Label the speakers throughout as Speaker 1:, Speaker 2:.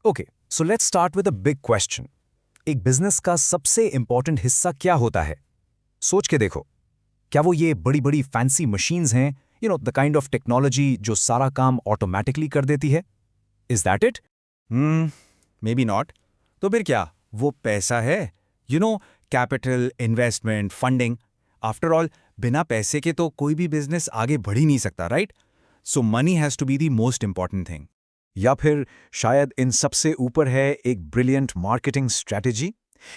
Speaker 1: Okay, so let's start with a big question. एक business का सबसे इंपॉर्टेंट हिस्सा क्या होता है? सोच के देखो। क्या वो ये बड़ी बड़ी फैंसी मशीन्स हैं, द काइंड ऑफ टेक्नोलॉजी जो सारा काम ऑटोमेटिकली कर देती है? Is that it?
Speaker 2: May be not. तो फिर क्या वो पैसा है? Capital, investment, funding. After all, बिना पैसे के तो कोई भी बिजनेस आगे बढ़ ही नहीं सकता, right? So money has to be the most important thing.
Speaker 1: या फिर शायद इन सबसे ऊपर है एक ब्रिलियंट मार्केटिंग स्ट्रैटेजी,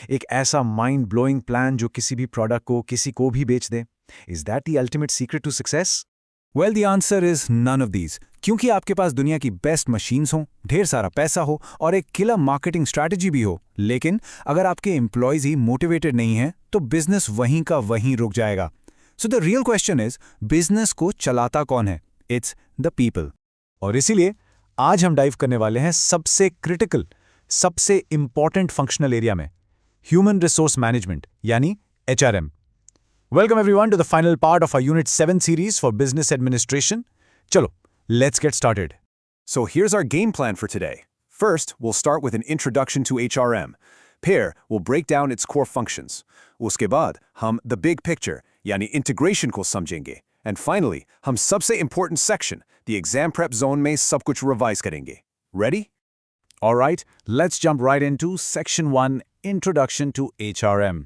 Speaker 1: एक ऐसा माइंड ब्लोइंग प्लान जो किसी भी प्रोडक्ट को किसी को भी बेच दे? Is that the ultimate secret to success? Well, the answer is none of these. क्योंकि आपके पास दुनिया की बेस्ट मशीन्स हों, ढेर सारा पैसा हो और एक किलर मार्केटिंग स्ट्रैटेजी भी हो, लेकिन अगर आपके एम्प्लॉयज ही मोटिवेटेड नहीं हैं, तो बिजनेस वहीं का वहीं रुक जाएगा। So the real question is, business को चलाता कौन है? It's the people. और इसीलिए आज हम डाइव करने वाले हैं सबसे क्रिटिकल, सबसे इंपॉर्टेंट फंक्शनल एरिया में, ह्यूमन रिसोर्स मैनेजमेंट यानी HRM। Welcome everyone to the final part of our Unit 7 series for Business Administration. Chalo, let's get started.
Speaker 3: So here's our game plan for today. First, we'll start with an introduction to HRM. Pair will break down its core functions. उसके बाद हम the big picture यानी integration को समझेंगे. And finally, हम सबसे important section, the exam prep zone में सब कुछ revise करेंगे. Ready?
Speaker 1: Alright, let's jump right into Section 1, Introduction to HRM.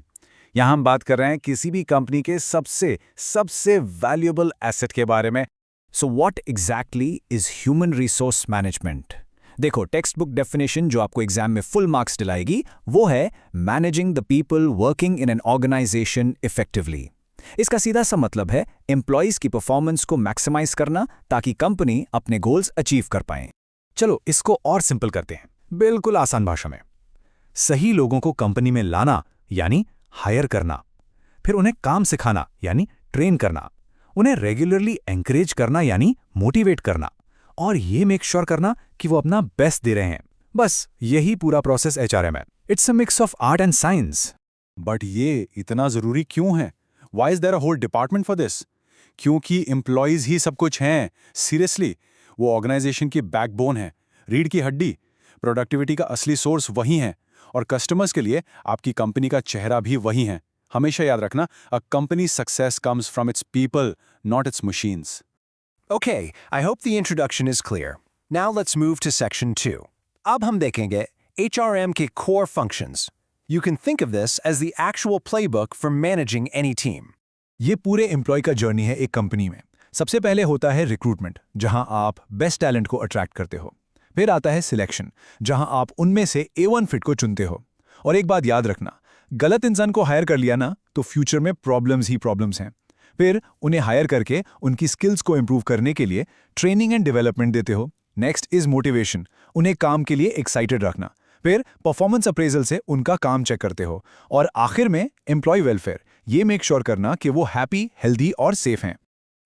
Speaker 1: यहाँ हम बात कर रहे हैं किसी भी कंपनी के सबसे वैल्यूएबल एसेट के बारे में। So what exactly is human resource management? देखो, टेक्स्ट बुक डेफिनेशन जो आपको एग्जाम में फुल मार्क्स दिलाएगी वो है managing the people working in an organisation effectively. इसका सीधा सा मतलब है एम्प्लॉयज की परफॉर्मेंस को मैक्सिमाइज करना ताकि कंपनी अपने गोल्स अचीव कर पाए। चलो इसको और सिंपल करते हैं, बिल्कुल आसान भाषा में। सही लोगों को कंपनी में लाना यानी हायर करना, फिर उन्हें काम सिखाना यानी ट्रेन करना, उन्हें रेगुलरली एंकरेज करना यानी मोटिवेट करना, और ये मेक श्योर करना कि वो अपना बेस्ट दे रहे हैं। बस यही पूरा प्रोसेस HRM है। It's a mix of art and science.
Speaker 2: But ये इतना जरूरी क्यों है? Why is there a whole department for this? क्योंकि एम्प्लॉयज ही सब कुछ हैं। सीरियसली, वो ऑर्गेनाइजेशन की बैकबोन है, रीढ़ की हड्डी। प्रोडक्टिविटी का असली सोर्स वही है, और कस्टमर्स के लिए आपकी कंपनी का चेहरा भी वही है। हमेशा याद रखना, a company success comes from its people, not it's machines.
Speaker 3: Okay, I hope the introduction is clear. Now let's move to Section 2. अब हम देखेंगे HRM के core functions. You can think of this as the actual playbook for managing any team.
Speaker 1: ये पूरे employ का journey है एक company में। सबसे पहले होता है रिक्रूटमेंट, जहां आप बेस्ट टैलेंट को अट्रैक्ट करते हो। फिर आता है सिलेक्शन, जहां आप उनमें से A1 फिट को चुनते हो। और एक बात याद रखना, गलत इंसान को हायर कर लिया ना तो फ्यूचर में प्रॉब्लम्स ही प्रॉब्लम्स हैं। फिर उन्हें हायर करके उनकी स्किल्स को इंप्रूव करने के लिए ट्रेनिंग एंड डेवलपमेंट देते हो। नेक्स्ट इज मोटिवेशन, उन्हें काम के लिए एक्साइटेड रखना। फिर परफॉर्मेंस अप्रेजल से उनका काम चेक करते हो। और आखिर में एम्प्लॉय वेलफेयर, ये मेक श्योर करना कि वो हैप्पी, हेल्दी और सेफ हैं।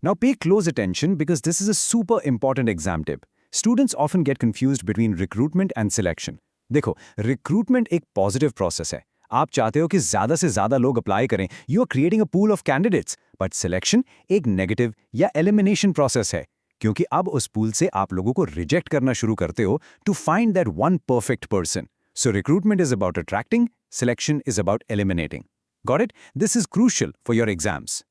Speaker 3: Now pay close attention because this is a super important exam tip. Students often get confused between recruitment and selection. देखो, recruitment एक positive process है। आप चाहते हो कि ज़्यादा से ज़्यादा लोग अप्लाई करें। You are creating a pool of candidates. But selection एक negative या elimination process है, क्योंकि अब उस pool से आप लोगों को reject करना शुरू करते हो to find that one perfect person. So recruitment is about attracting, selection is about eliminating. Got it? This is crucial for your exams.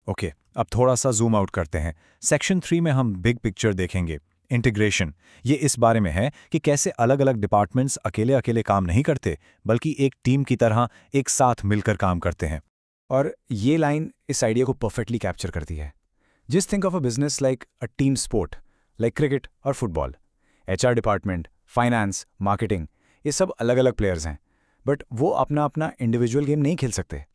Speaker 1: Okay, अब थोड़ा सा जूम आउट करते हैं। सेक्शन 3 में हम बिग पिक्चर देखेंगे, इंटीग्रेशन। ये इस बारे में है कि कैसे अलग अलग डिपार्टमेंट्स अकेले अकेले काम नहीं करते, बल्कि एक टीम की तरह एक साथ मिलकर काम करते हैं। और ये लाइन इस आइडिया को परफेक्टली कैप्चर करती है। Just think of a business like a team sport, like cricket और football. HR department, finance, marketing, ये सब अलग अलग प्लेयर्स हैं, बट वो अपना अपना इंडिविजुअल गेम नहीं खेल सकते।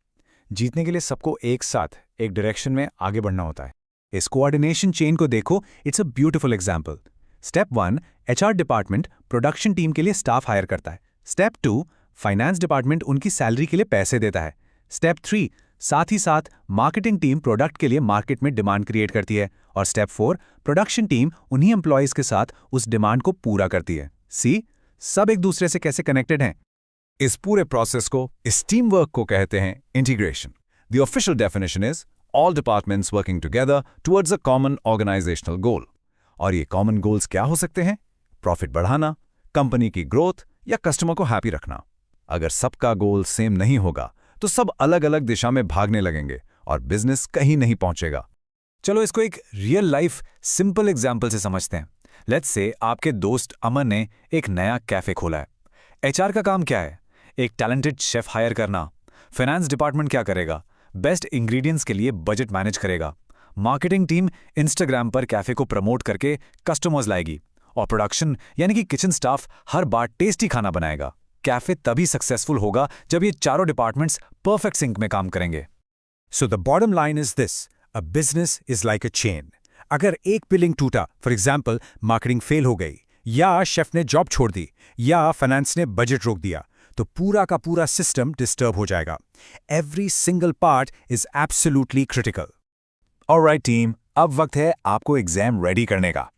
Speaker 1: जीतने के लिए सबको एक साथ एक डायरेक्शन में आगे बढ़ना होता है। इस कोऑर्डिनेशन चेन को देखो, it's a beautiful example. Step 1, HR department production team के लिए स्टाफ हायर करता है। स्टेप 2, फाइनेंस डिपार्टमेंट उनकी सैलरी के लिए पैसे देता है। स्टेप 3, साथ ही साथ मार्केटिंग टीम प्रोडक्ट के लिए मार्केट में डिमांड क्रिएट करती है। और स्टेप 4, प्रोडक्शन टीम उन्हीं एम्प्लॉयज के साथ उस डिमांड को पूरा करती है। सी, सब एक दूसरे से कैसे कनेक्टेड हैं। इस पूरे प्रोसेस को, इस टीम वर्क को कहते हैं integration. The official definition is all departments working together towards a common organisational goal. और ये कॉमन गोल्स क्या हो सकते हैं? प्रॉफिट बढ़ाना,
Speaker 3: कंपनी की ग्रोथ या कस्टमर को हैप्पी रखना। अगर सबका गोल सेम नहीं होगा तो सब अलग अलग दिशा में भागने लगेंगे और बिजनेस कहीं नहीं पहुंचेगा। चलो इसको एक रियल लाइफ सिंपल एग्जाम्पल से समझते हैं। लेट्स से आपके दोस्त अमन ने एक नया कैफे खोला है। एचआर का काम क्या है? एक टैलेंटेड शेफ हायर करना। फाइनेंस डिपार्टमेंट क्या करेगा? बेस्ट इंग्रेडिएंट्स के लिए बजट मैनेज करेगा। मार्केटिंग टीम इंस्टाग्राम पर कैफे को प्रमोट करके कस्टमर्स लाएगी। और प्रोडक्शन यानी कि किचन स्टाफ हर बार टेस्टी खाना बनाएगा। कैफे तभी सक्सेसफुल होगा जब ये चारों डिपार्टमेंट्स परफेक्ट सिंक में काम करेंगे।
Speaker 1: So the bottom line is this, a business is like a chain. अगर एक बिलिंग टूटा, फॉर एग्जाम्पल मार्केटिंग फेल हो गई, या शेफ ने जॉब छोड़ दी, या फाइनेंस ने बजट रोक दिया, तो पूरा का पूरा सिस्टम डिस्टर्ब हो जाएगा। Every single part is absolutely critical.
Speaker 3: Alright team, अब वक्त है आपको एग्जाम रेडी करने का।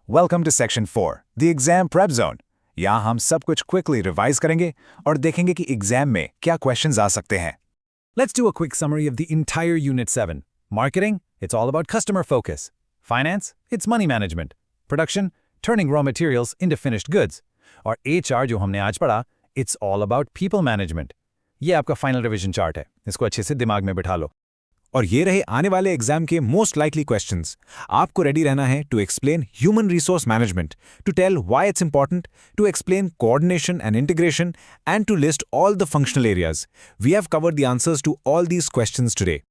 Speaker 3: Welcome to section 4, the exam prep zone. यहाँ हम सब कुछ क्विकली रिवाइज करेंगे और देखेंगे कि एग्जाम में क्या क्वेश्चंस आ सकते हैं।
Speaker 1: Let's do a quick summary of the entire Unit 7. Marketing, it's all about customer focus. Finance, it's money management. Production, turning raw materials into finished goods. और HR जो हमने आज पढ़ा, it's all about people management. ये आपका final revision chart है, इसको अच्छे से दिमाग में बिठा लो।
Speaker 3: और ये रहे आने वाले एग्जाम के मोस्ट लाइकली क्वेश्चंस। आपको रेडी रहना है to explain human resource management, to tell why it's important, to explain coordination and integration, and to list all the functional areas. We have covered the answers to all these questions today.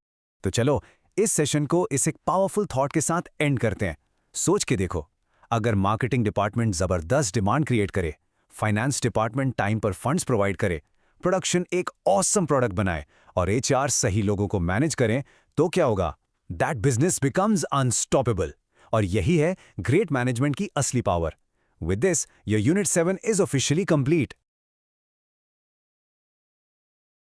Speaker 1: तो चलो इस session को इस एक powerful thought के साथ and करते हैं। सोच के देखो, अगर मार्केटिंग डिपार्टमेंट जबरदस्त डिमांड क्रिएट करे, फाइनेंस डिपार्टमेंट टाइम पर फंड्स प्रोवाइड करे, प्रोडक्शन एक ऑसम प्रोडक्ट बनाए और एचआर सही लोगों को मैनेज करें, तो क्या होगा? That business becomes unstoppable. और यही है ग्रेट मैनेजमेंट की असली power. With this your unit 7 is officially complete.